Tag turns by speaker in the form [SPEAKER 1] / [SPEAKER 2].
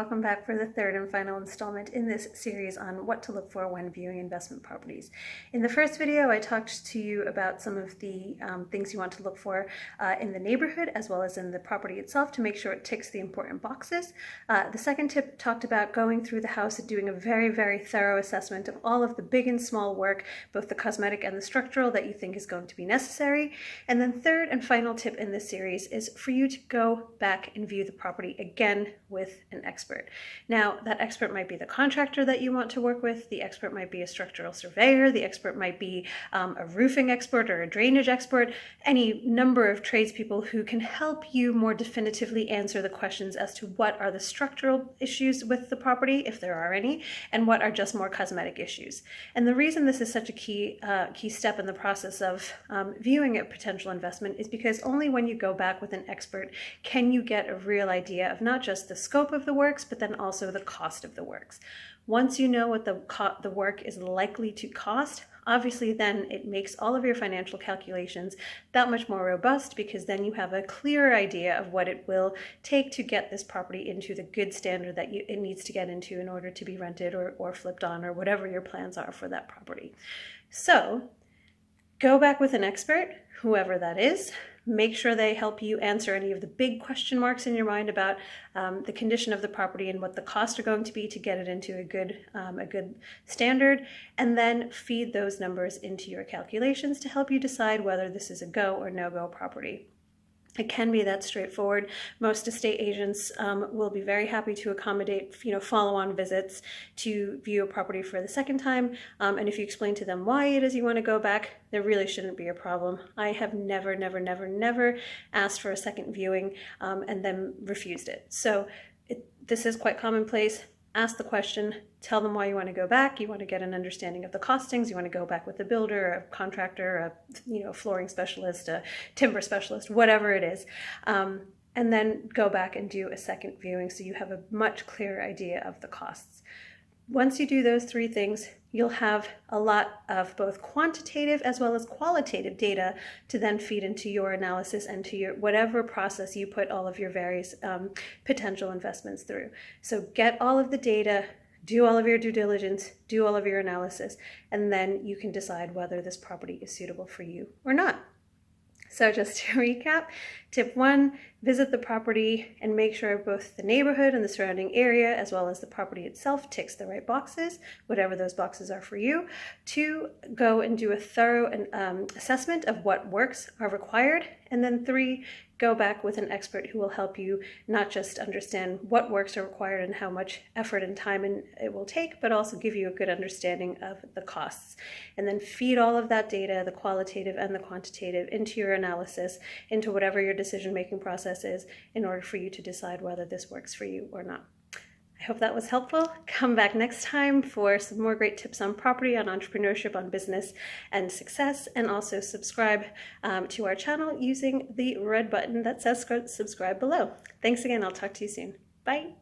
[SPEAKER 1] welcome back for the third and final installment in this series on what to look for when viewing investment properties. In the first video, I talked to you about some of the things you want to look for in the neighborhood as well as in the property itself to make sure it ticks the important boxes. The second tip talked about going through the house and doing a very, very thorough assessment of all of the big and small work, both the cosmetic and the structural, that you think is going to be necessary. And then third and final tip in this series is for you to go back and view the property again with an expert. Now, that expert might be the contractor that you want to work with, the expert might be a structural surveyor, the expert might be a roofing expert or a drainage expert, any number of tradespeople who can help you more definitively answer the questions as to what are the structural issues with the property, if there are any, and what are just more cosmetic issues. And the reason this is such a key step in the process of viewing a potential investment is because only when you go back with an expert can you get a real idea of not just the scope of the works, but then also the cost of the works. Once you know what the work is likely to cost, obviously then it makes all of your financial calculations that much more robust, because then you have a clearer idea of what it will take to get this property into the good standard that it needs to get into in order to be rented or flipped on, or whatever your plans are for that property. So go back with an expert, whoever that is. Make sure they help you answer any of the big question marks in your mind about the condition of the property and what the costs are going to be to get it into a good standard, and then feed those numbers into your calculations to help you decide whether this is a go or no-go property. It can be that straightforward. Most estate agents will be very happy to accommodate, follow-on visits to view a property for the second time. And if you explain to them why it is you want to go back, there really shouldn't be a problem. I have never asked for a second viewing and then refused it. So this is quite commonplace. Ask the question, tell them why you want to go back. You want to get an understanding of the costings. You want to go back with a builder, a contractor, a flooring specialist, a timber specialist, whatever it is. And then go back and do a second viewing so you have a much clearer idea of the costs. Once you do those three things, you'll have a lot of both quantitative as well as qualitative data to then feed into your analysis and to your whatever process you put all of your various potential investments through. So get all of the data, do all of your due diligence, do all of your analysis, and then you can decide whether this property is suitable for you or not. So just to recap, tip 1, visit the property and make sure both the neighborhood and the surrounding area, as well as the property itself, ticks the right boxes, whatever those boxes are for you. 2, go and do a thorough assessment of what works are required. And then 3, go back with an expert who will help you not just understand what works are required and how much effort and time it will take, but also give you a good understanding of the costs. And then feed all of that data, the qualitative and the quantitative, into your analysis, into whatever your decision-making process is, in order for you to decide whether this works for you or not. I hope that was helpful. Come back next time for some more great tips on property, on entrepreneurship, on business and success, and also subscribe to our channel using the red button that says subscribe below. Thanks again. I'll talk to you soon. Bye.